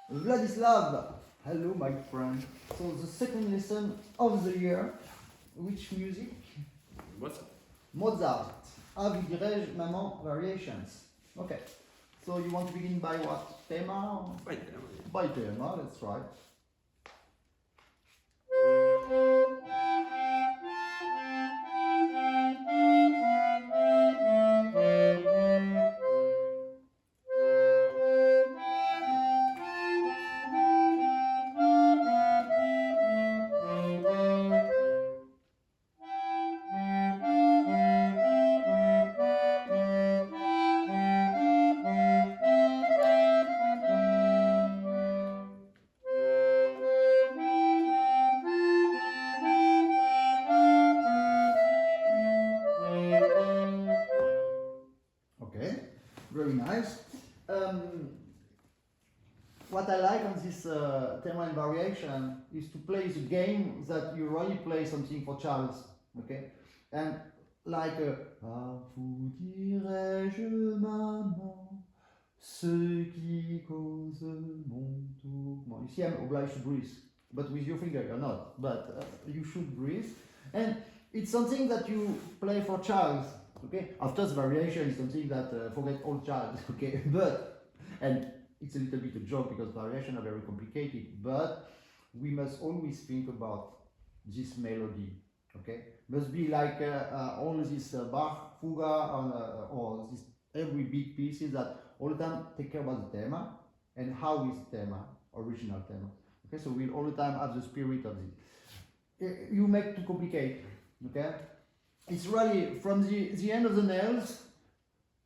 Vladyslav, hello my friend. So the second lesson of the year, which music? Mozart. Mozart. Vous, dirais-je, Maman Variations. Okay. So you want to begin by what? Tema? By them, yeah. By tema, let's try. Very nice. What I like on this theme and variation is to play the game that you really play something for child, okay? And like vous, dirais-je, maman, ce qui cause mon tourment. You see, I'm obliged to breathe, but with your finger you're not, but you should breathe. And it's something that you play for child. Okay, after the variation is something that forget all child. Okay, but and it's a little bit a joke because variations are very complicated. But we must always think about this melody. Okay, must be like all this Bach fuga or this every big pieces that all the time take care about the theme and how is the theme, original theme. Okay, so we'll all the time have the spirit of it. You make too complicated. Okay. It's really from the end of the nails,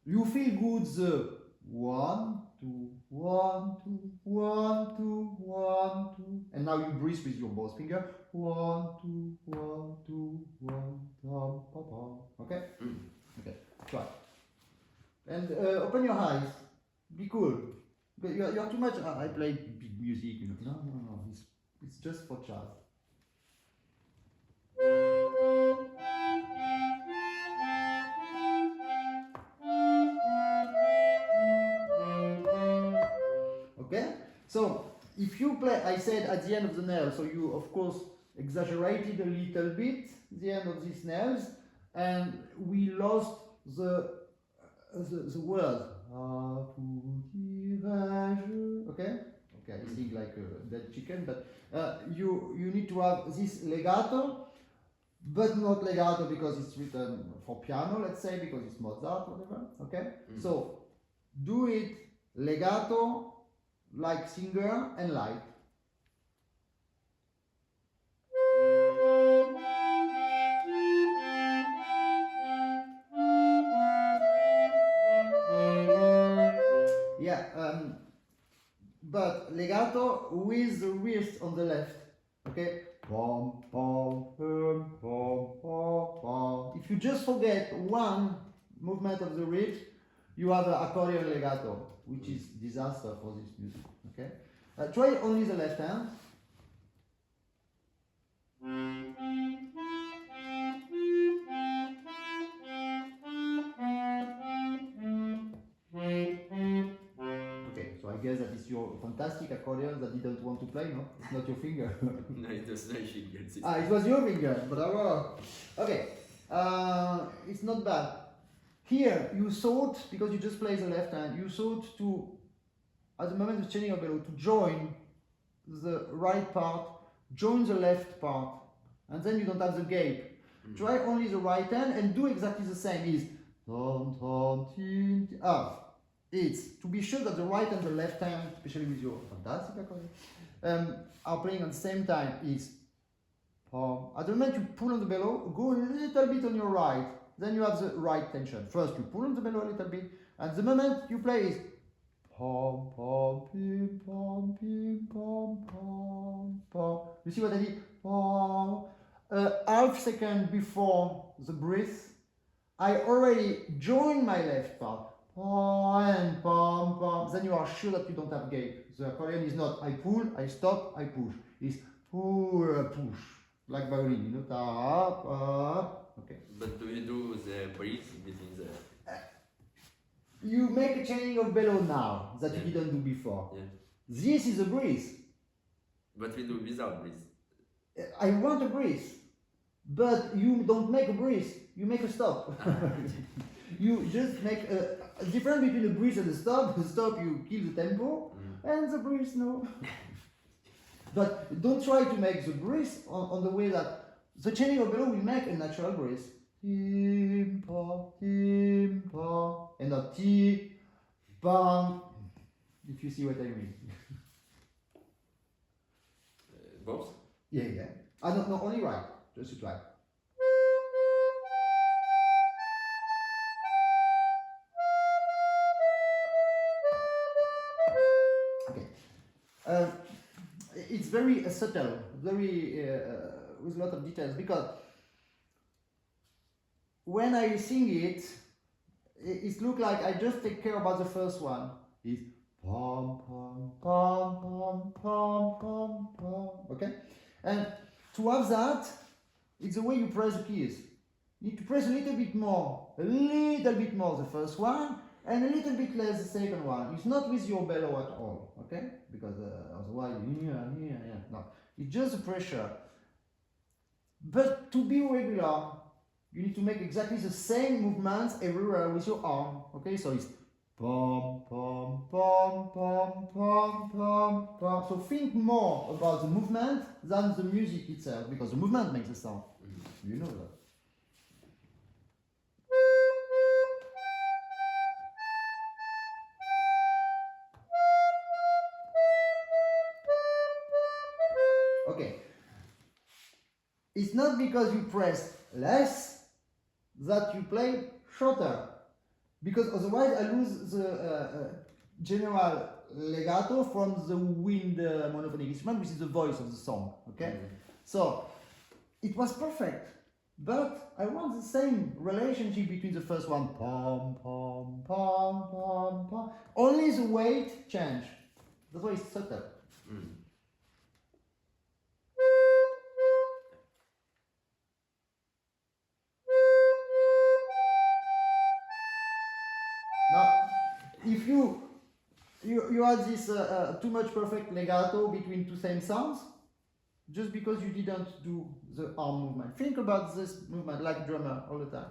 you feel good the 1, 2, 1, 2, 1, 2, 1, 2, and now you breathe with your both finger 1, 2, 1, 2, 1, tam, pa, pa. Okay? Okay, try. And open your eyes, be cool. But you're too much. I play big music, you know. No. It's just for child. Okay, so if you play, I said at the end of the nail, so you of course exaggerated a little bit the end of these nails, and we lost the word. Okay, I sing like a dead chicken, but you need to have this legato, but not legato because it's written for piano, let's say, because it's Mozart, whatever. Okay, so do it legato. Like singer and light. Yeah, but legato with the wrist on the left. Okay? Pom, pom, pom, pom, pom, pom. If you just forget one movement of the wrist, you have an accordion legato, which is disaster for this music. Okay, try only the left hand. Okay, so I guess that is your fantastic accordion that didn't want to play. No, it's not your finger. No, it was no finger. It was your finger. Bravo. Okay, it's not bad. Here, you thought, because you just play the left hand, you thought to, at the moment of changing of bellow, to join the right part, join the left part, and then you don't have the gap. Try only the right hand and do exactly the same. Is it's to be sure that the right and the left hand, especially with your fantastic accordion, are playing at the same time. Is at the moment you pull on the bellow, go a little bit on your right. Then you have the right tension. First you pull on the bellow a little bit, and the moment you play is pom pom pim pom pim pom pom pom. You see what I did? Pom. Half second before the breath, I already joined my left part. Pom and pom pom. Then you are sure that you don't have gap. The accordion is not I pull, I stop, I push. It's pull, push. Like violin, you know. Ta, pa. Okay. But do you do the breath between the... You make a changing of bellow now that you didn't do before. Yeah. This is a breeze. But we do without breeze. I want a breeze, but you don't make a breeze, you make a stop. You just make a difference between a breeze and a stop. The stop, you kill the tempo, and the breeze, no. But don't try to make the breeze on the way that the chaining of bellow will make a natural breeze. Timpa, timpa, and not ti, bang. If you see what I mean. Both? Yeah, yeah. I don't know, only right. Just to try. Okay. It's very subtle, very with a lot of details, because when I sing it, it looks like I just take care about the first one. It's pom pom pom pom pom pom pom. Okay, and to have that, it's the way you press the keys. You need to press a little bit more the first one, and a little bit less the second one. It's not with your bellow at all, okay? Because otherwise, no. It's just the pressure. But to be regular, you need to make exactly the same movements everywhere with your arm, okay? So it's pom pom pom pom pom pom pom. So think more about the movement than the music itself, because the movement makes the sound. You know that. Okay. It's not because you press less that you play shorter, because otherwise I lose the general legato from the wind monophonic instrument, which is the voice of the song. Okay, so it was perfect, but I want the same relationship between the first one, pom pom pom pom pom. Only the weight change. That's why it's subtle. Now, if you have this too much perfect legato between two same sounds, just because you didn't do the arm movement. Think about this movement like a drummer all the time.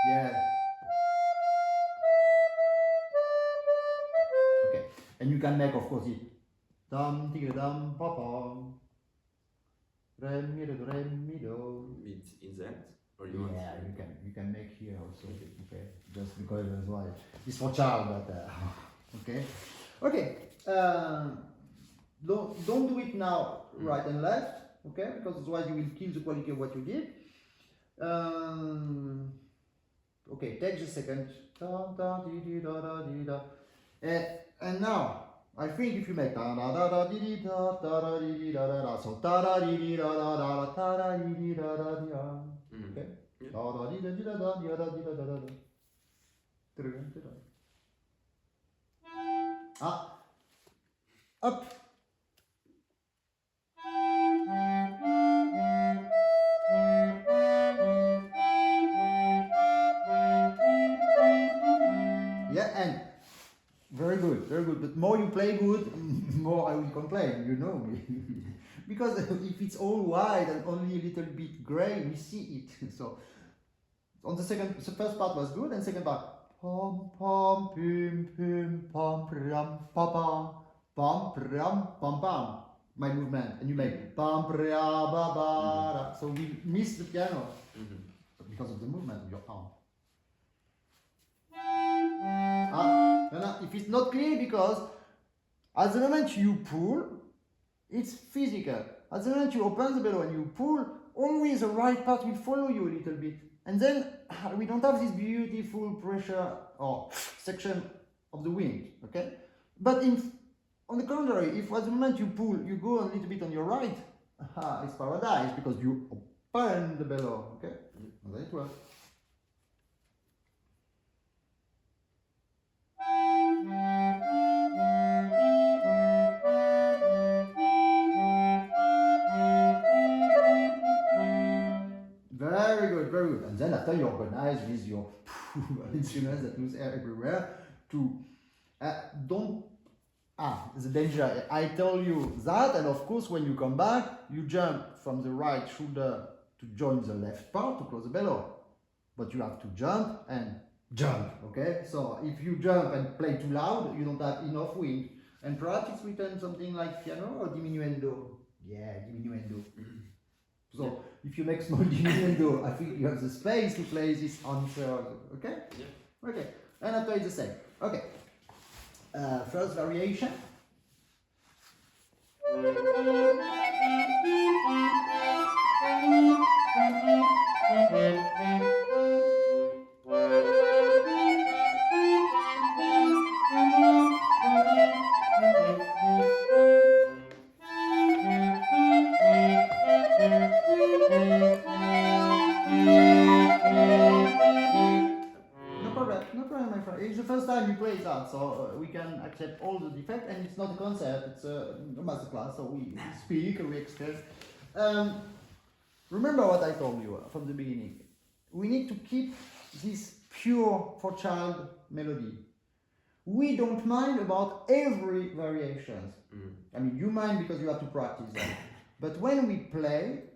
Yeah. Okay, and you can make, of course, it dum tigga dum pa pam, re mi do re mi do. It's in the end? Or you want? Yeah, you can make here also. Okay, just because that's why it's for child, but okay. Don't do it now, right and left. Okay, because otherwise you will kill the quality of what you did. Okay, take the second. And now I think if you make da da da da di da da da di da da da, so da da di da da da da da di da da da. Okay. Da da di da di da da di da di da da da. Ah, up. Yeah, and very good, very good. But more you play good, more I will complain. You know me, because if it's all white and only a little bit gray, we see it. So on the first part was good, and second part pom pom pim pim pom pram pam pam pram pam pam. My movement, and you make pam pra ba ba. So we miss the piano because of the movement of your arm. If it's not clear, because at the moment you pull, it's physical. At the moment you open the bellow and you pull, always the right part will follow you a little bit. And then we don't have this beautiful pressure or section of the wind, okay? But on the contrary, if at the moment you pull, you go a little bit on your right, it's paradise, because you open the bellow, okay? And then it works. Very good, very good. And then after you organize with your instruments that lose air everywhere. To don't. The danger. I tell you that, and of course, when you come back, you jump from the right shoulder to join the left part to close the bellow. But you have to jump and jump, okay? So if you jump and play too loud, you don't have enough wind. And perhaps it's written something like piano or diminuendo. Yeah, diminuendo. So if you make small diminuendo, I think you have the space to play this answer, okay? Yeah. Okay, and after it's the same. Okay. First variation. No problem, my friend. It's the first time you play that, so we can accept all the defects, and it's not a concert, it's a masterclass, so we speak, we express. Remember what I told you from the beginning. We need to keep this pure for child melody. We don't mind about every variation. I mean, you mind because you have to practice that. But when we play,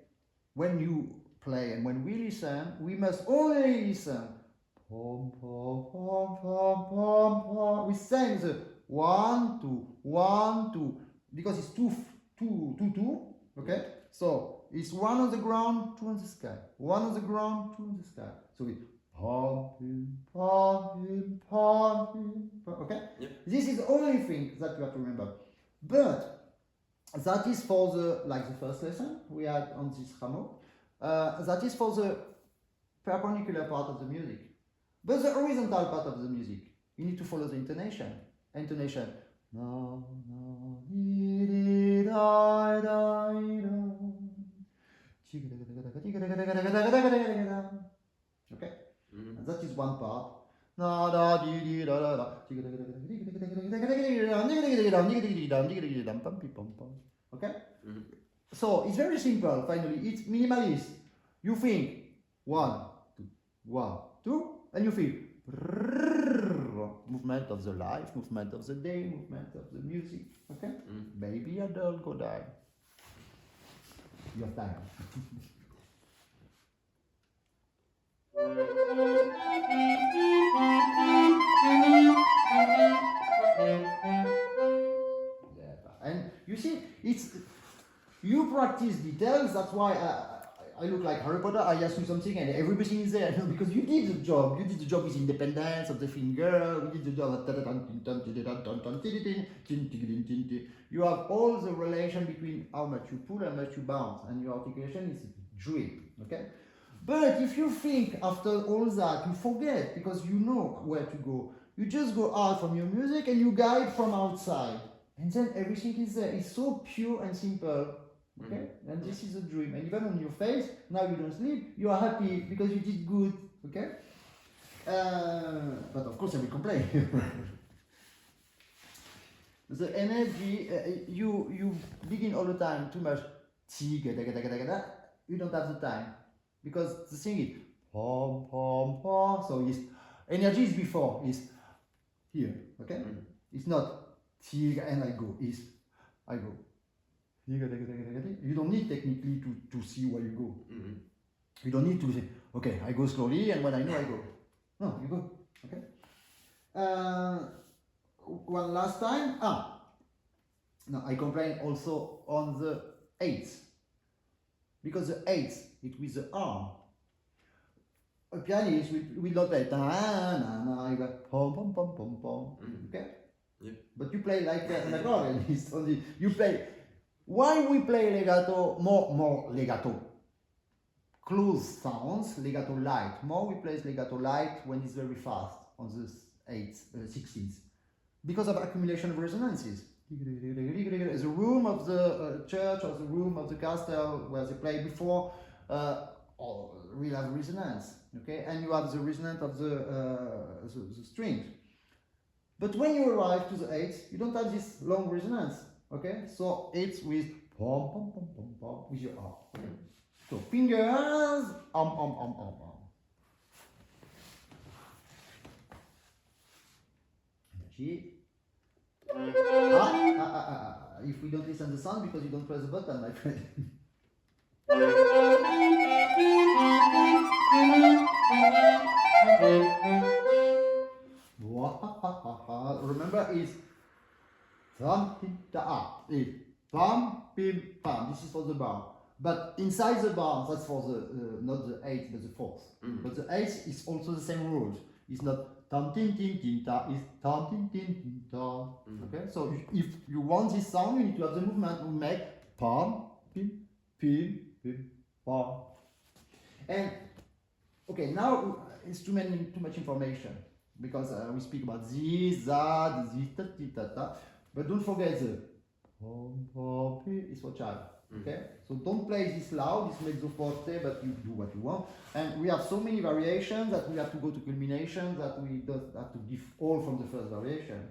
when you play and when we listen, we must only listen. Pom, pom, pom, pom, pom, pom. We sing the 1, 2, 1, 2, because it's 2, 2, 2, 2, okay? So it's 1 on the ground, 2 on the sky. 1 on the ground, 2 on the sky. So we pom, pom, pom, pom, okay? Yep. This is the only thing that you have to remember. But that is for the, like the first lesson we had on this rameau. That is for the perpendicular part of the music. But the horizontal part of the music, you need to follow the intonation. Intonation. Okay? And that is one part. Okay? So it's very simple, finally. It's minimalist. You think 1, 2, 1, 2. And you feel movement of the life, movement of the day, movement of the music. Okay? Baby adult go die. You have time. And you see, it's you practice details. That's why I look like Harry Potter. I ask you something and everything is there. No, because you did the job. You did the job with independence of the finger. We did the job. You have all the relation between how much you pull and how much you bounce, and your articulation is drill. Okay. But if you think after all that, you forget because you know where to go. You just go out from your music and you guide from outside, and then everything is there. It's so pure and simple. Okay, and this is a dream, and even on your face, now you don't sleep, you are happy because you did good. Okay, but of course I will complain. The energy, you begin all the time too much. You don't have the time because the thing is pom pom pom. So it's energy is before, is here. Okay, it's not and I go. Is I go. You don't need technically to see where you go. You don't need to say, okay, I go slowly, and when I know, I go. No, you go. Okay. One last time. No, I complain also on the 8th. Because the 8th, it's with the arm. A pianist will not play you go pom pom pom pom pom. Okay? Yep. But you play like an accordionist. Only you play. Why we play legato, more legato? Close sounds, legato light. More we play legato light when it's very fast on the 16th. Because of accumulation of resonances. The room of the church or the room of the castle where they played before will have resonance. Okay? And you have the resonance of the strings. But when you arrive to the 8th, you don't have this long resonance. Okay, so it's with pom pom pom pom pom with your arm. Okay. So fingers, G. If we don't listen to the sound because you don't press the button, my friend. Remember, is thumb, pim, ta, is thumb, pim, pam. This is for the bar. But inside the bar, that's for the not the eighth but the fourth. But the eighth is also the same rules. It's not tam tin tin tin ta. It's tam tin tin tin ta. Okay. So if you want this sound, you need to have the movement to make pam, pim, pim, pim, pam. And okay, now it's too much information because we speak about this, that, this, ta, ta. But don't forget the pom, pom, pi is for child. Okay, so don't play this loud, this mezzo forte, but you do what you want. And we have so many variations that we have to go to culmination that we don't have to give all from the first variation.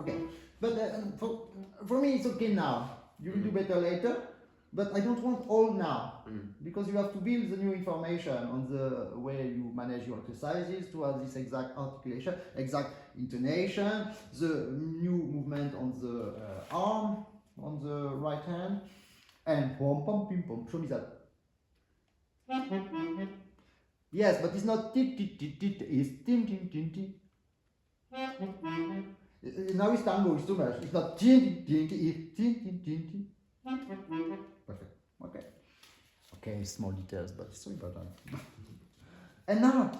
Okay, but for me it's okay now. You will do better later. But I don't want all now, because you have to build the new information on the way you manage your exercises to have this exact articulation, exact intonation, the new movement on the arm, on the right hand, and pom pom pim pom. Show me that. Yes, but it's not tit tit tit tit, it's tin tin tin tin. Now it's tango, it's too much. It's not tin tin tin, it's tin tin tin tin. Perfect. Okay. Okay, small details, but it's so important. And now,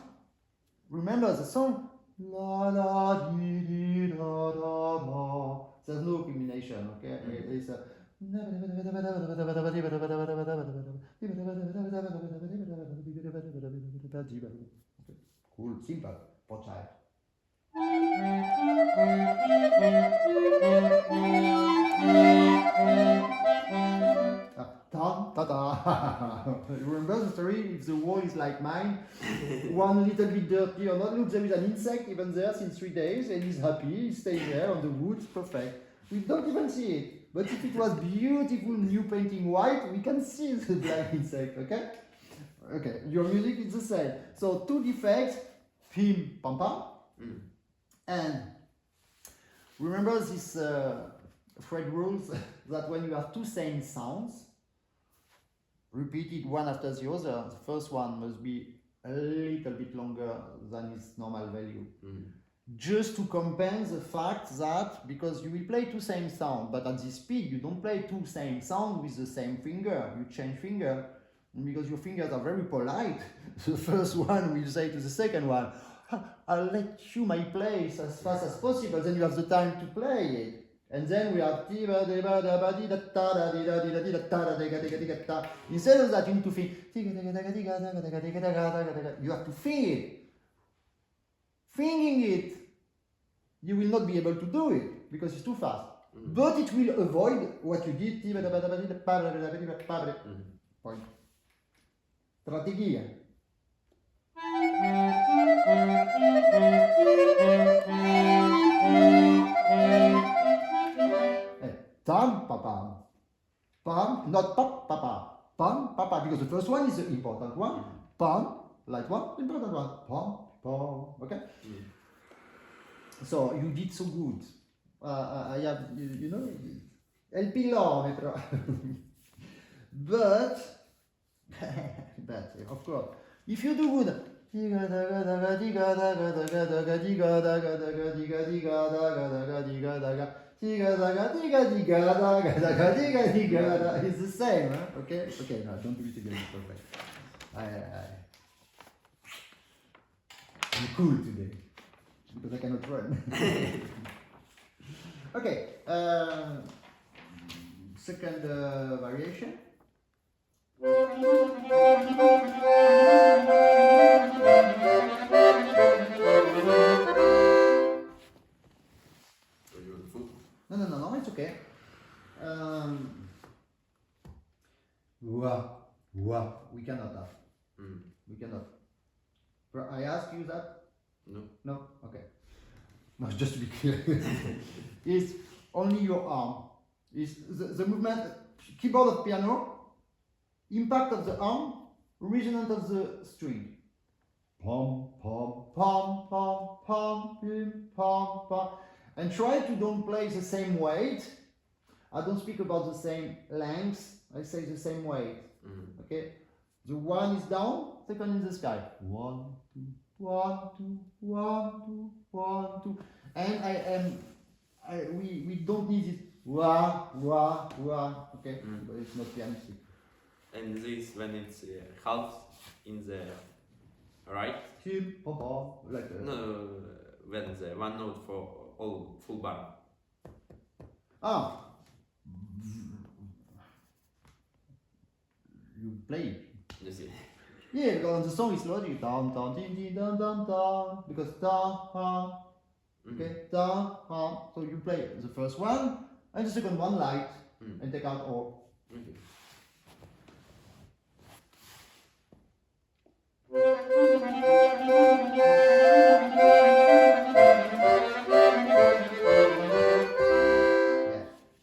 remember the song. La la di di da da ma. There's no culmination. Okay, it's a. Cool, simple for child. Remember the story? If the wall is like mine, one little bit dirty or not, look, there is an insect even there since 3 days and he's happy, he's staying there on the wood, perfect. We don't even see it. But if it was beautiful new painting white, we can see the black insect, okay? Okay, your music is the same. So 2 defects, pim, pam, pam. And remember this Fred rules that when you have 2 same sounds, repeated one after the other, the first one must be a little bit longer than its normal value. Just to compensate the fact that, because you will play 2 same sounds, but at this speed you don't play 2 same sounds with the same finger, you change finger, and because your fingers are very polite, the first one will say to the second one, I'll let you my place as fast as possible, then you have the time to play it. And then we have instead of that you need to think, you have to think it. Thinking it, you will not be able to do it because it's too fast. But it will avoid what you did. Point. Strategia. Tam, pa, pam. Pam, not pap, pa, pa. Pam, pa, pa, because the first one is the important one. Pam, light one, important one. Pam, pam, okay? So, you did so good. I have, you know, el pilone, però. But, of course, if you do good, it's the same, huh? Okay? Okay, no, don't do it again, it's perfect. I'm cool today, because I cannot run. Okay, second variation. No, it's okay. We cannot have. We cannot. I asked you that? No. No? Okay. no, just to be clear, is only your arm. Is the movement, keyboard of piano, impact of the arm, resonance of the string. Pom, pom, pom, pom, pom, pim, pom, pom. And try to don't play the same weight. I don't speak about the same length, I say the same weight. Okay? The one is down, second in the sky. 1, 2, 1, 2, 1, 2, 1, 2. And we don't need it. Wah, wah, wah. Okay? But it's not pianistic. And this when it's half in the right? Tim, papa, like No, when the one note for all full bar. Ah. You play it. You see? Yeah, because the song is logic. Down, down, ding, ding, down, down, down. Because da, ha. Okay, da, ha. So you play the first one and the second one light and take out all. Okay. Yeah.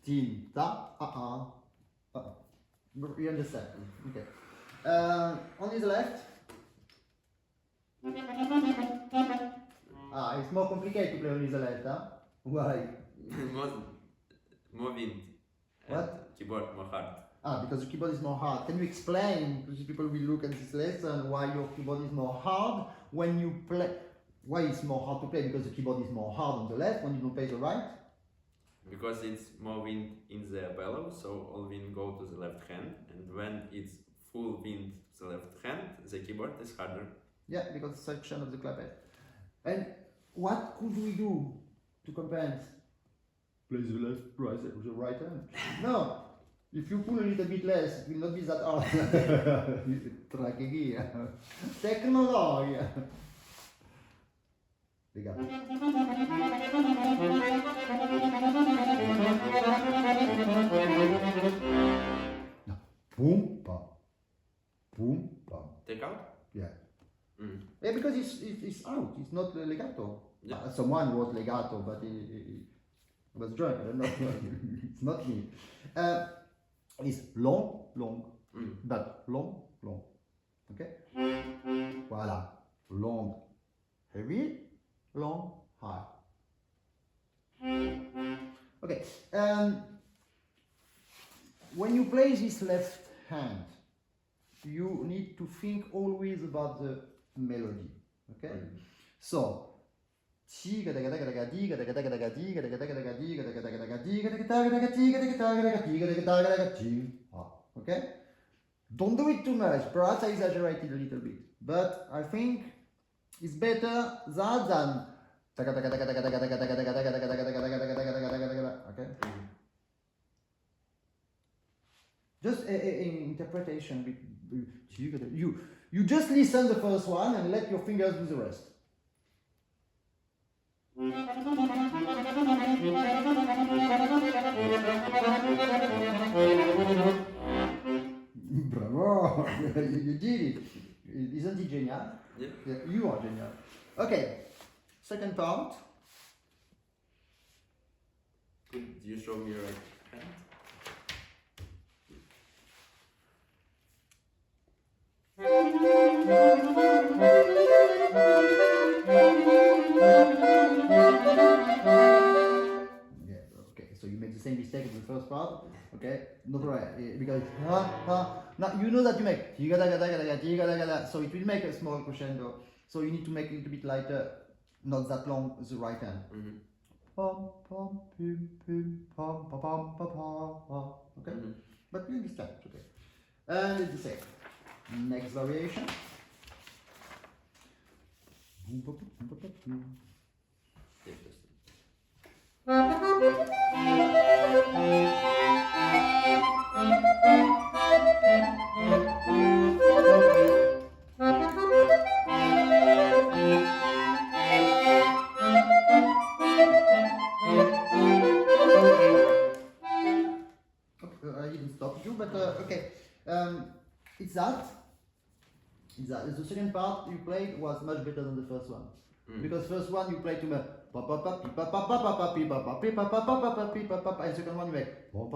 Tin, da, You understand? Okay. On his left. It's more complicated to play on his left, huh? Why? More wind. What? Keyboard more hard. Because the keyboard is more hard. Can you explain, because people will look at this lesson, why your keyboard is more hard when you play? Why it's more hard to play? Because the keyboard is more hard on the left when you don't play the right? Because it's more wind in the bellow, so all wind go to the left hand, and when it's full wind to the left hand, the keyboard is harder. Yeah, because it's section of the clapet. And what could we do to compensate? Play the left, right, the right hand? No! If you pull a little bit less, it will not be that hard. Traghedia. Technologia. Legato. No. Boom, pam. Boom, pam. Take out? Yeah. Yeah, because it's out. It's not legato. Yeah. Someone was legato, but he was drunk. I don't know. It's not me. It's long, long, but long, long. Okay? Voilà. Long, heavy, long, high. Okay. When you play this left hand, you need to think always about the melody. Okay? So, okay? Don't do it too much. Perhaps I exaggerated a little bit, but I think it's better that than okay? Just an interpretation. You just listen the first one and let your fingers do the rest. Bravo! You did it. Isn't it genial? Yeah. You are genial. Okay, second part. Could you show me your right hand? Yeah, okay, so you make the same mistake as the first part, okay? No problem, because now you know that you make so it will make a small crescendo, so you need to make it a little bit lighter, not that long, the right hand. Pom, pom, pim, pim, pom, pa, pom, pa, pa, okay? But you understand, okay? And it's the same. Next variation. I didn't stop you, but okay. It's that. The second part you played was much better than the first one. Because first one you play to me, and second one you make, and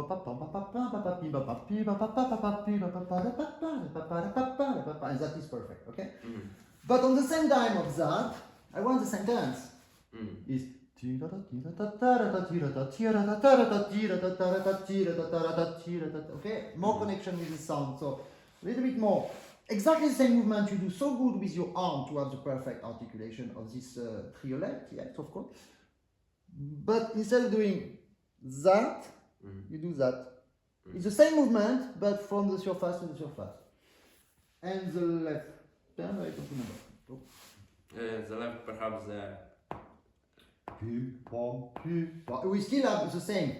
that is perfect, okay? But on the same time of that, I want the sentence. Is okay, more connection with the sound, so a little bit more. Exactly the same movement you do so good with your arm to have the perfect articulation of this triolet, yes, of course. But instead of doing that, you do that. It's the same movement, but from the surface to the surface. And the left, I don't remember. The left, perhaps the. We still have the same.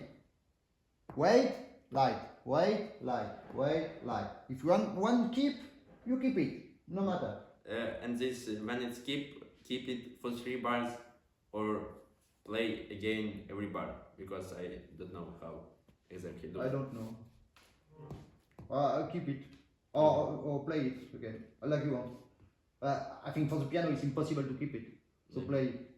Wait, light, wait, light, wait, light. If you want one keep, you keep it, no matter. And this, when it's keep it for 3 bars or play again every bar, because I don't know how exactly do it. I don't know. I'll keep it. Or play it again, like you want. I think for the piano it's impossible to keep it. So play it.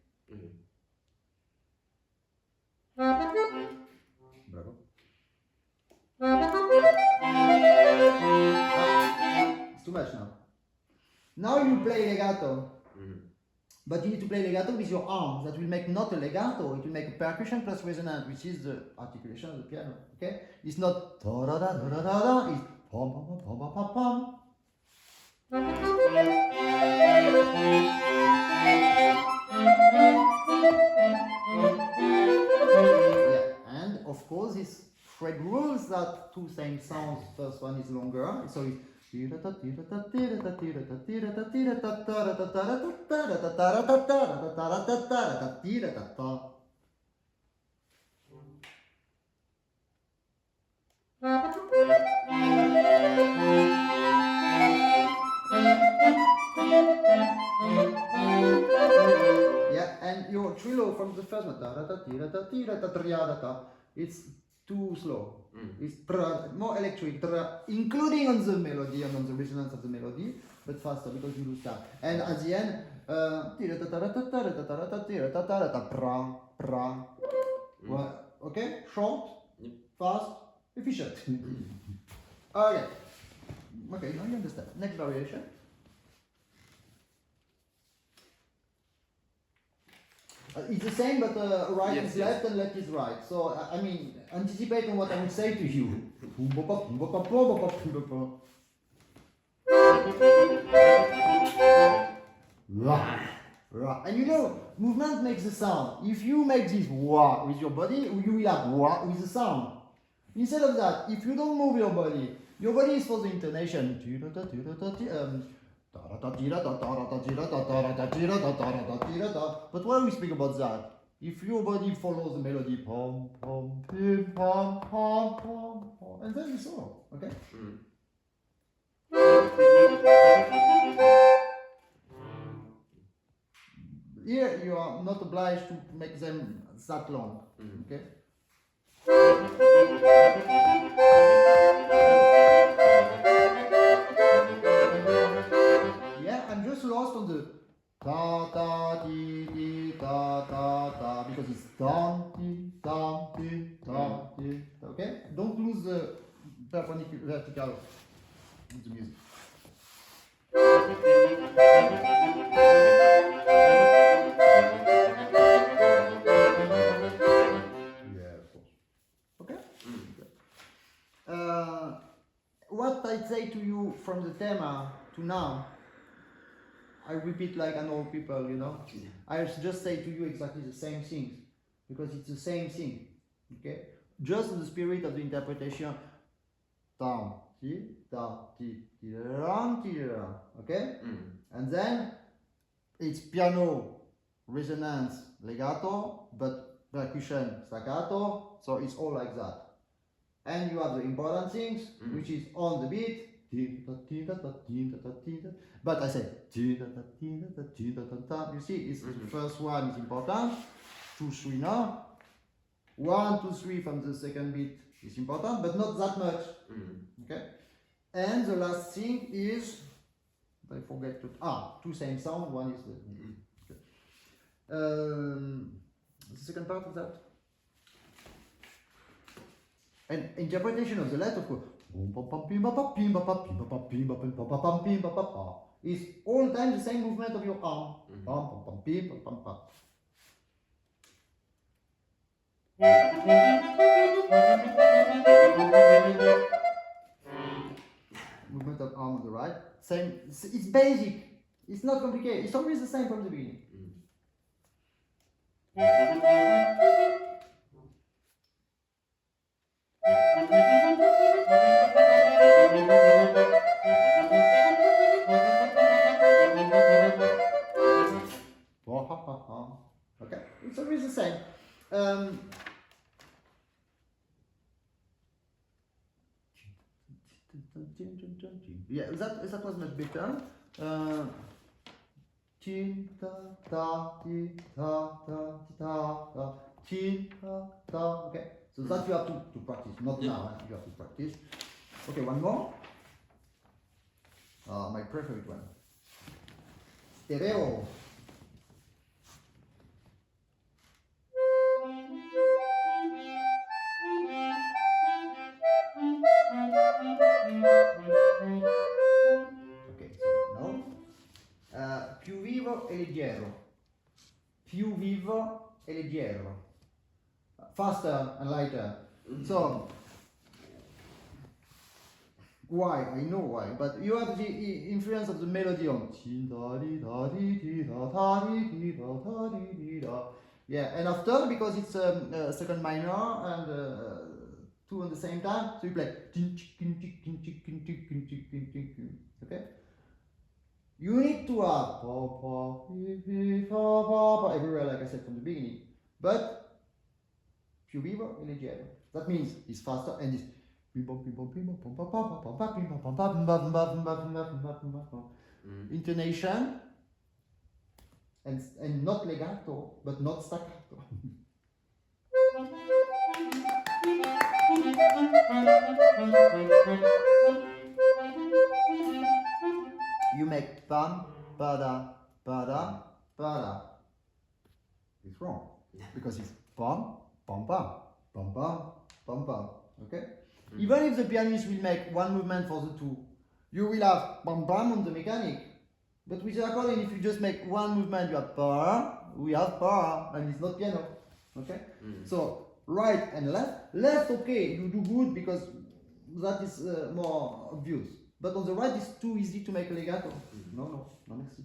Bravo. It's too much now. Now you play legato. But you need to play legato with your arm. That will make not a legato, it will make a percussion plus resonance, which is the articulation of the piano. Okay? It's not da da da da da da, it's pom pom pom pom pom pom. Yeah, and of course this Fred rules that two same sounds. First one is longer, so it's yeah, and your trillo from the first one, it's too slow. It's more electric, including on the melody and on the resonance of the melody, but faster because you lose time. And at the end, okay, short, fast, efficient. Okay. Okay, now you understand. Next variation. It's the same, but right is left and left is right. So, I mean, anticipate on what I would say to you. And you know, movement makes the sound. If you make this wah with your body, you will have wah with the sound. Instead of that, if you don't move your body is for the intonation. But why we speak about that? If your body follows the melody, pom pom pim pom pom pom pom, and then you solo, okay? Here you are not obliged to make them that long, okay? Yeah, I'm just lost on the ta ta ti ti ta ta ta because it's dum ti dum ti dum ti. Okay, don't lose the vertical of the music. Yeah, of course. Okay. What I say to you from the theme to now, I repeat like an old people, you know. I just say to you exactly the same things because it's the same thing. Okay, just in the spirit of the interpretation. Tam ti ta ti ti ram ti ram. Okay, and then it's piano resonance legato, but percussion staccato. So it's all like that. And you have the important things, which is on the beat. But I say, you see, it's the first one is important. 2, 3 now. 1, 2, 3 from the second beat is important, but not that much. Okay. And the last thing is, I forget to two same sound. One is the. Okay. The second part of that. And interpretation of the letter is all the time the same movement of your arm. Movement of arm on the right. Same. It's basic. It's not complicated. It's always the same from the beginning. Okay, it's always the same. Yeah, that was much better. Tin ta ta ti ta ta ta ta tin ta ta. Okay, so that you have to practice. Not now. You have to practice. Okay, one more. My preferred one. Stereo. Okay, so no. Più vivo e leggero. Più vivo e leggero. Faster and lighter. So, why? I know why, but you have the influence of the melody on. Yeah, and after, because it's second minor and two at the same time, so you play. Okay? You need to have everywhere, like I said from the beginning, but più vivo e leggero. That means it's faster and it's intonation and not legato, but not staccato. You make pam, pada, pada, pada. It's wrong because it's pam, pam, pam, pam, pam, pam, pam. Okay? Even if the pianist will make one movement for the two, you will have pam, pam on the mechanic. But with the accordion, if you just make one movement, you have pa, we have pa, and it's not piano. Okay? So, right and left. Left, okay, you do good because that is more obvious. But on the right, it's too easy to make a legato. No, merci.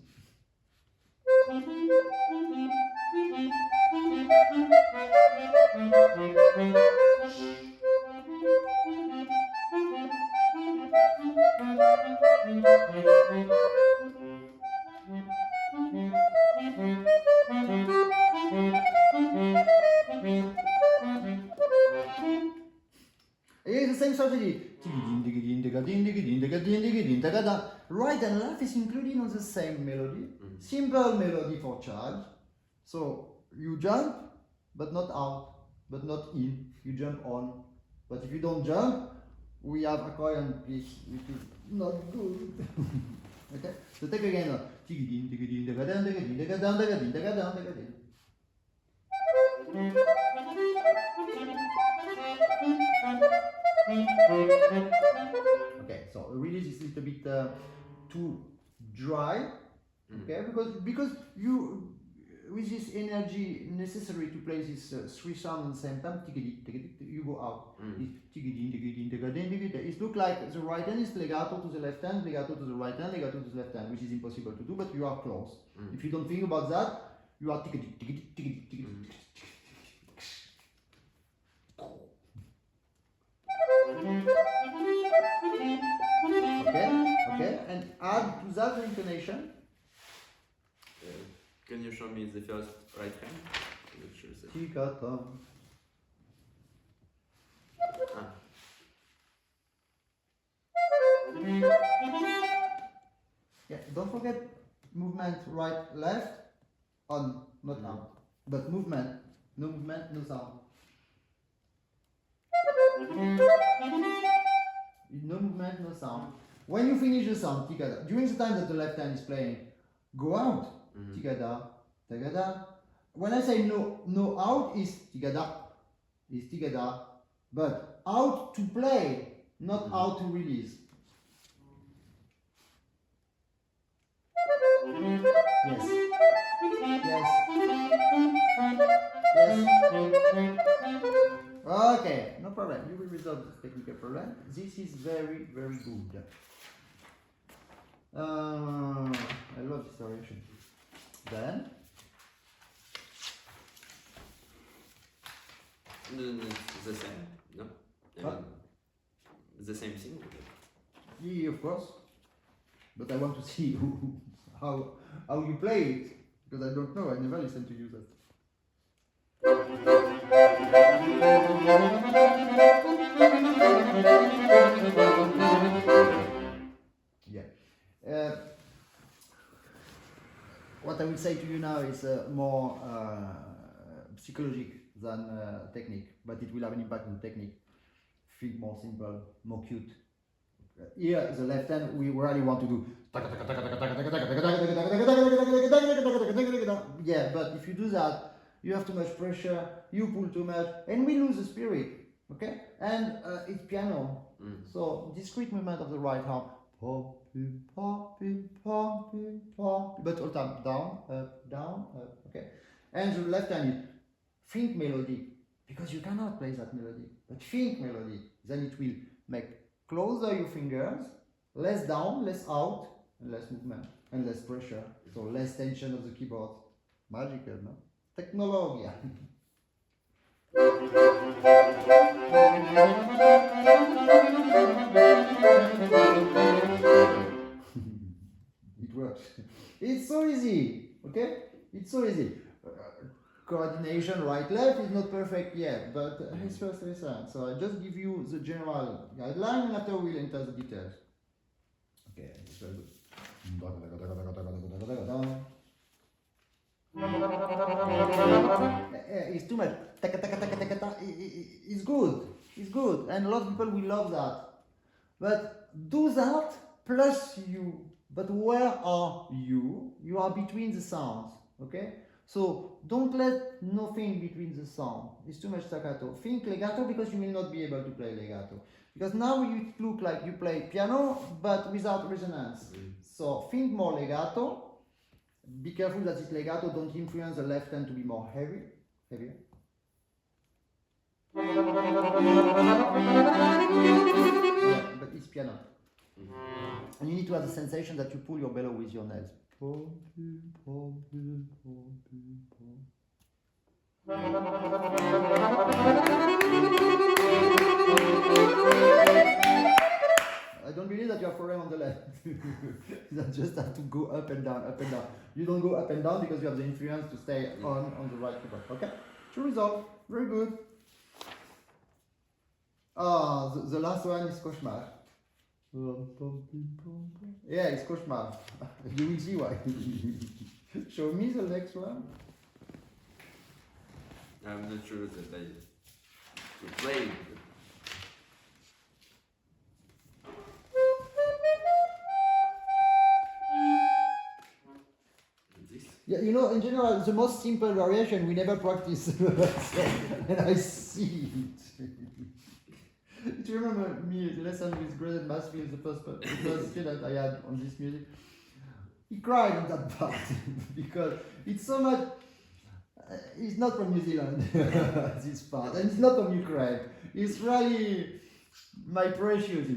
It's the same strategy. Right and left is included on the same melody. Simple melody for child. So you jump, but not out, but not in. You jump on. But if you don't jump, we have accordion pitch, which is not good. Okay? So take again. Okay, so really this is a little bit too dry. Okay, because you with this energy necessary to play this three sounds at the same time, you go out. It looks like the right hand is legato to the left hand, legato to the right hand, legato to the left hand, which is impossible to do, but you are close. If you don't think about that, you are Okay, and add to that the intonation. Can you show me the first right hand? Which is it? Yeah, don't forget movement right, left, on, not out. But movement, no sound. No movement, no sound. When you finish the sound, during the time that the left hand is playing, go out. Tigada, tagada, when I say no out is tigada, but out to play, not out to release. Yes. Yes. Yes. Okay, no problem. You will resolve this technical problem. This is very, very good. I love this variation. Then it's the same. No. I mean, the same thing. yeah, of course. But I want to see how you play it, because I don't know. I never listened to you that. Yeah. What I will say to you now is more psychological than technique, but it will have an impact on technique. Think more simple, more cute. Here, the left hand, we really want to do. Yeah, but if you do that, you have too much pressure, you pull too much, and we lose the spirit. Okay? And it's piano. So, discrete movement of the right arm. Popping, popping, popping, popping. But all time, down, up, okay? And the left hand is think melody, because you cannot play that melody, but think melody. Then it will make closer your fingers, less down, less out, and less movement, and less pressure. So less tension of the keyboard. Magical, no? Technologia. It works. It's so easy, okay? It's so easy. Coordination right-left is not perfect yet, but it's first lesson. So I just give you the general guideline, and after we'll enter the details. Okay, it's very good. It's too much. It's good. It's good, and a lot of people will love that. But do that plus you. But where are you? You are between the sounds. Okay. So don't let nothing between the sound. It's too much staccato. Think legato, because you will not be able to play legato. Because now you look like you play piano but without resonance. So think more legato. Be careful that this legato don't influence the left hand to be more heavier. Yeah, but it's piano. And you need to have the sensation that you pull your bellow with your nails. I don't believe that you are foreign on the left. You just have to go up and down, up and down. You don't go up and down because you have the influence to stay on the right keyboard. Okay? To resolve. Very good. The last one is cauchemar. Yeah, it's cauchemar. You will see why. Show me the next one. I'm not sure that I could play. This? Yeah, you know, in general, the most simple variation we never practice. And I see it. Do you remember me, the lesson with Graded Massfield, the first student I had on this music? He cried on that part because it's so much. It's not from New Zealand, this part, and it's not from Ukraine. It's really my precious.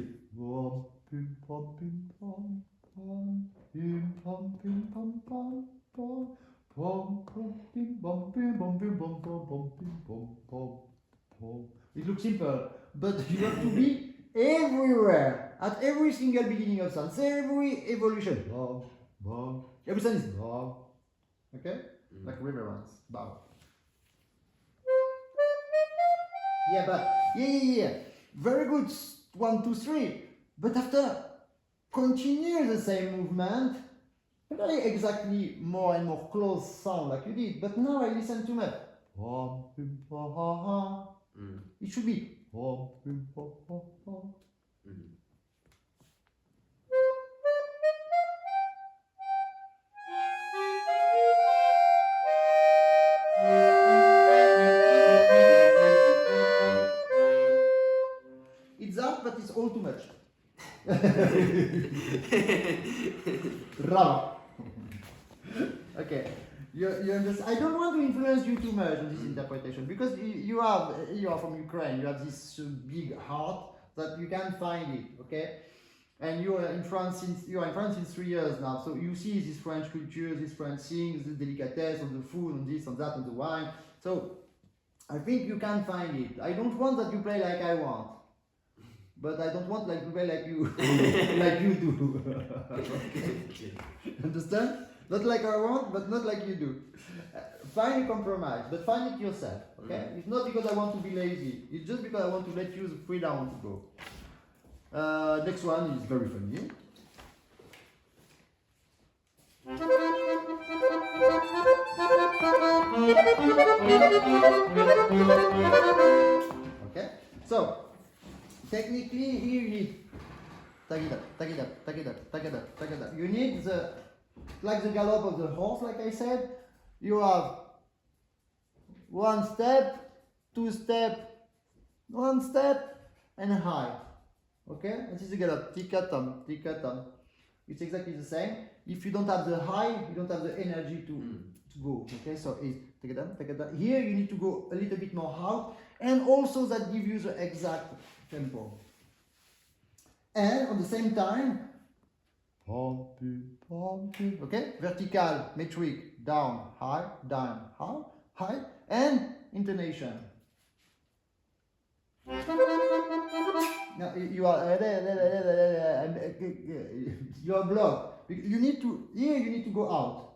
It looks simple, but you have to be everywhere, at every single beginning of sound, every evolution. Every sound is okay? Like reverence, bow. Yeah, but yeah. Very good. 1, 2, 3. But after continue the same movement, not exactly more and more close sound like you did. But now I listen to much. It should be. all too much. Bravo. Okay. You understand? I don't want to influence you too much on this interpretation because you are from Ukraine. You have this big heart that you can't find it. Okay. And you are in France since 3 years now, so you see this French culture, this French things, the delicatesse of the food, and this and that, and the wine. So I think you can find it. I don't want that you play like I want, but I don't want to play like you, like you do. Okay. Understand? Not like I want, but not like you do. Find a compromise, but find it yourself. Okay? It's not because I want to be lazy. It's just because I want to let you the freedom to go. Next one is very funny. Okay, so technically here you need tag it up. You need like the gallop of the horse, like I said. You have 1 step, 2 step, 1 step, and a high. Okay, and this is a gallop, tic-a-tom. It's exactly the same. If you don't have the high, you don't have the energy to go. Okay, so it's tic-a-tom. Here you need to go a little bit more out, and also that gives you the exact tempo. And at the same time, okay, vertical, metric, down, high, and intonation. Now you are blocked. You need to go out.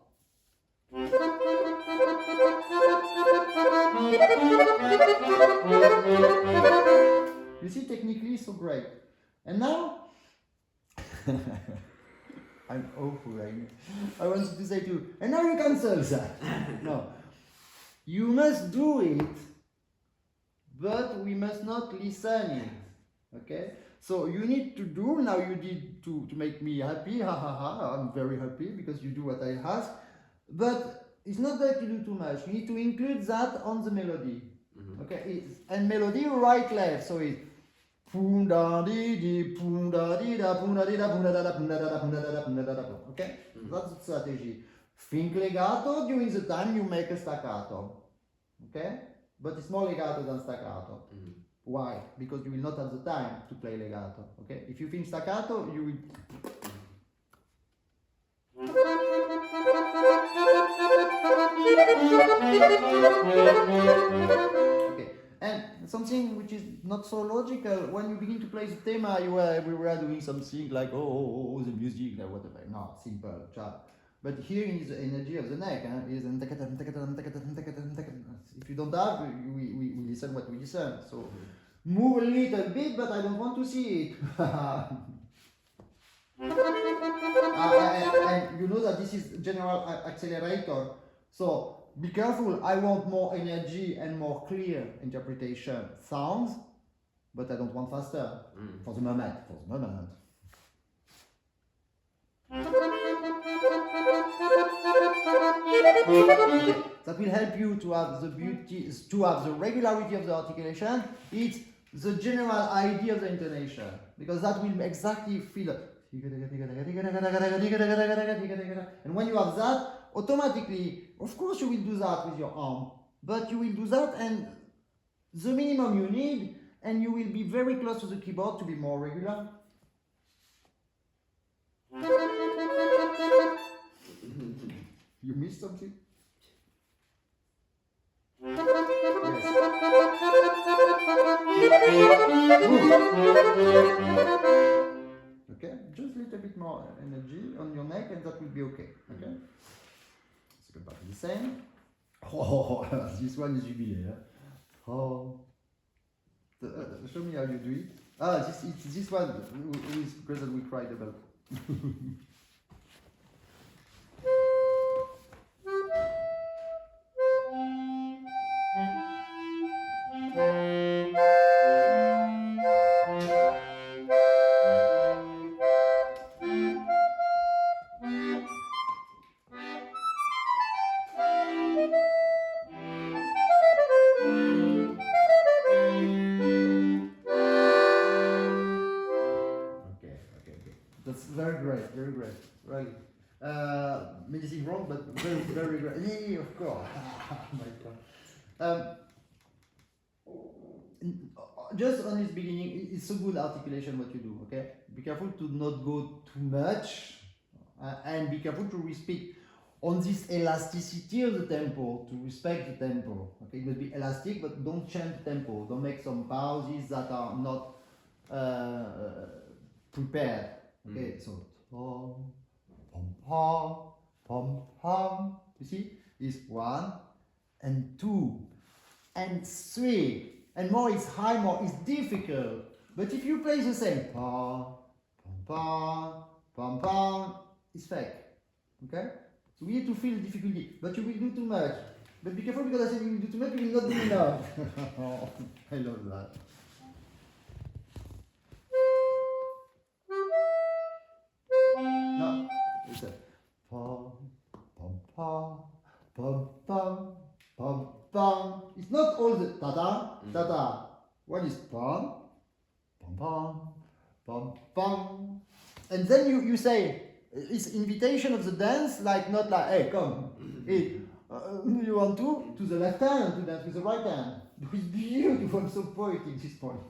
You see, technically it's so great. And now I'm awful right now. I wanted to say to you, and now you cancel that. No. You must do it, but we must not listen it. Okay? So you need to do, now you need to make me happy, I'm very happy because you do what I ask, but it's not that you do too much, you need to include that on the melody. Okay? And melody right left, so it's pum da di di pum da di da pum da di da pum da da pum da da pum da da pum da da. Okay? That's the strategy. Think legato, during the time you make a staccato. Okay? But it's more legato than staccato. Why? Because you will not have the time to play legato. Okay? If you think staccato, you will. Okay. And something which is not so logical, when you begin to play the thema, we were doing something like the music, like whatever. No, simple, chop. But here is the energy of the neck. If you don't have, we listen what we listen. So move a little bit, but I don't want to see it. And you know that this is general accelerator. So be careful. I want more energy and more clear interpretation sounds, but I don't want faster for the moment. That will help you to have the beauty, to have the regularity of the articulation. It's the general idea of the intonation, because that will exactly feel. And when you have that, automatically, of course, you will do that with your arm, but you will do that, and the minimum you need, and you will be very close to the keyboard to be more regular. You missed something? Yes. Okay, just a little bit more energy on your neck and that will be okay. Okay? Second part is the same. Oh, this one is jubilé. Oh. Show me how you do it. It's this one who is present we cried about. very great, really. Medicine wrong, but very, very great. Yeah, of course. My God. Just on this beginning, it's a good articulation what you do, okay? Be careful to not go too much, and be careful to respect on this elasticity of the tempo, to respect the tempo, okay? It must be elastic, but don't change the tempo. Don't make some pauses that are not prepared, okay? So, pom, pom, pom, pom, you see? Is 1 and 2 and 3. And more is high, more is difficult. But if you play the same, pom, pom, pom, pom, it's fake. Okay? So we need to feel difficulty, but you will do too much. But be careful because I said you will do too much, you will not do enough. I love that. No, it's a pom, pom, pom, pom, pom, pom, pom. It's not all the ta-da, ta-da. One is pom, pom, pom, pom, pom. And then you say, it's invitation of the dance, like not like, hey, come, hey, you want to the left hand, to dance with the right hand. It's beautiful, I'm so poetic this point.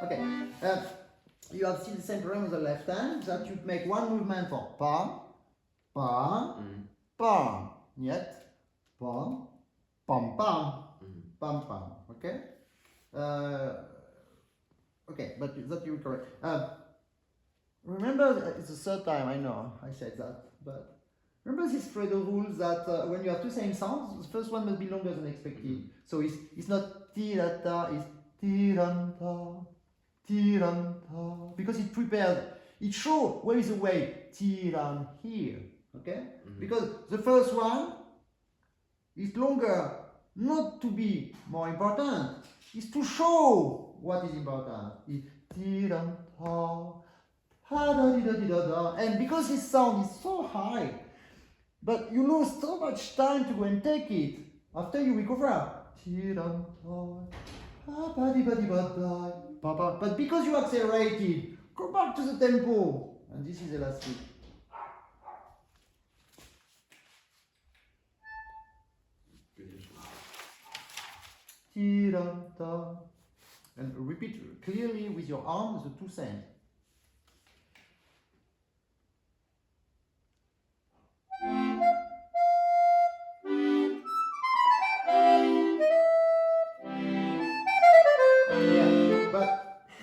Okay. You have still the same program with the left hand, that you make one movement for pom, pom, pom, yet pom, pom, pom, pom, pom. Okay? Okay, but that you correct. Remember, it's the third time I know I said that, but remember this Fredo rule that when you have two same sounds, the first one must be longer than expected. So it's not ti-da-ta, it's ti-ram-ta. Tiran, because it prepared, it shows where is the way, tiran here, okay? Because the first one is longer, not to be more important, is to show what is important. It's tiran, and because his sound is so high, but you lose so much time to go and take it after you recover. Tiran, but because you accelerated, go back to the tempo. And this is elastic. And repeat clearly with your arms the two same.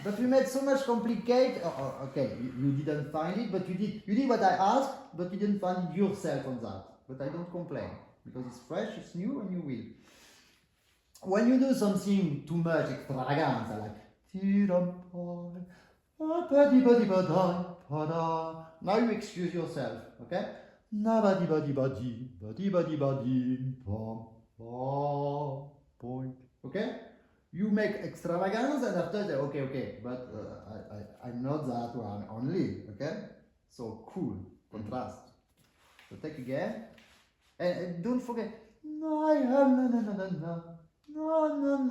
But we made so much complicated. Okay, you didn't find it, but you did what I asked, but you didn't find it yourself on that. But I don't complain because it's fresh, it's new, and you will. When you do something too much extravaganza, like now you excuse yourself, okay? Okay? You make extravagance and after that, okay, but I'm not that one only, okay? So cool, contrast. So take again, and don't forget, no,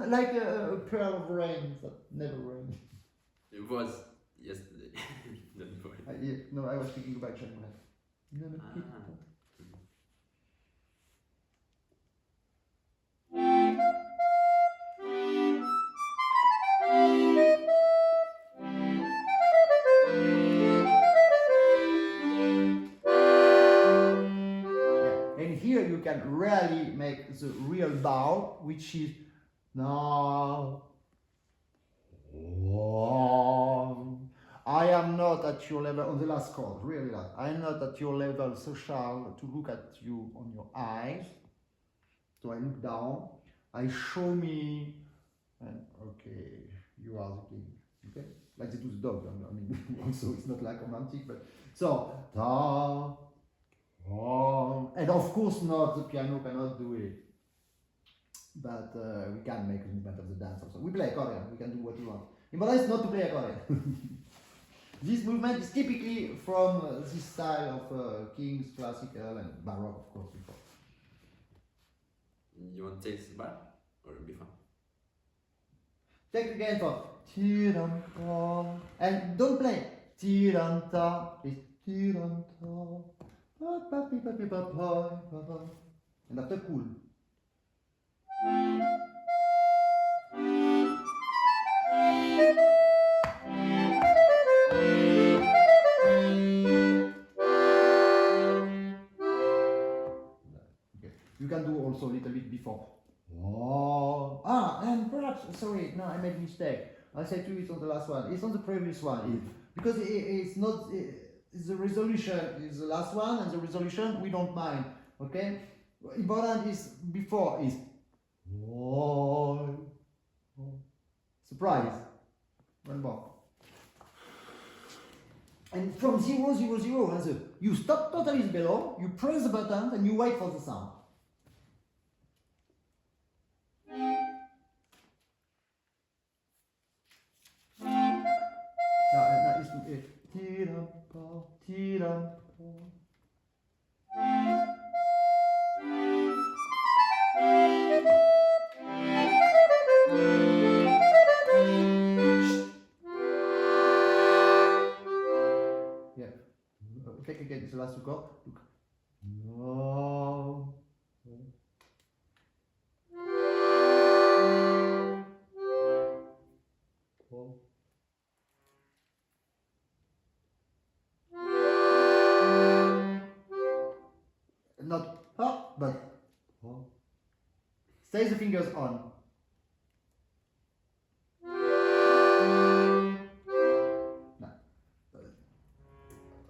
like a pearl of rain that never rains. It was yesterday. Don't worry. No, I was thinking about January. And here you can really make the real bow, which is now. I am not at your level on the last chord, really last. I am not at your level social to look at you on your eyes. So I look down, I show me, and okay, you are the king. Okay? Like they do the dog, I mean, also it's not like romantic, but so, ta, and of course not, the piano cannot do it. But we can make a movement of the dance also. We play accordion, we can do what we want. But it's not to play accordion. This movement is typically from this style of King's classical and Baroque, of course, before. You want to take this back or before? Take again for tiranta and don't play tiranta. It's tiranta. And after cool. Okay. You can do also a little bit before. Oh. And perhaps, sorry, no, I made a mistake. I said to you it's on the last one. It's on the previous one. Because it's not, the resolution is the last one, and the resolution we don't mind. Okay? Important is before is. Surprise. One more. And from 0, 0, 0, you stop totally below, you press the button, and you wait for the sound. Yeah. Take again, it's the last chord. Look. No. Not but stay the fingers on. Now,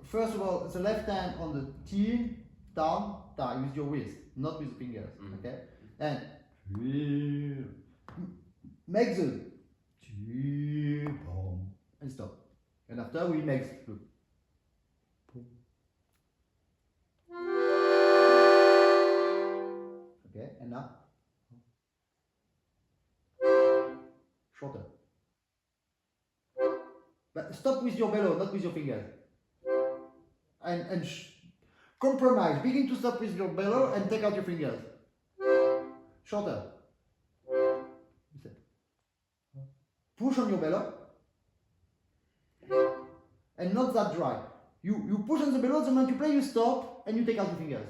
first of all, the left hand on the T, down, down with your wrist, not with the fingers. Okay, and make the T, and stop. And after we make look. Okay, and now shorter. But stop with your bellow, not with your fingers. And compromise. Begin to stop with your bellow and take out your fingers. Shorter. Push on your bellow. And not that dry. You push on the bellow, the moment you play, you stop, and you take out your fingers.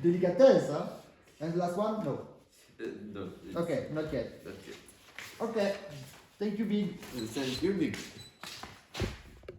Delicatesse, huh? And the last one? No. No. Okay, not yet. Not yet. Okay. Thank you, Big. Thank you, Big.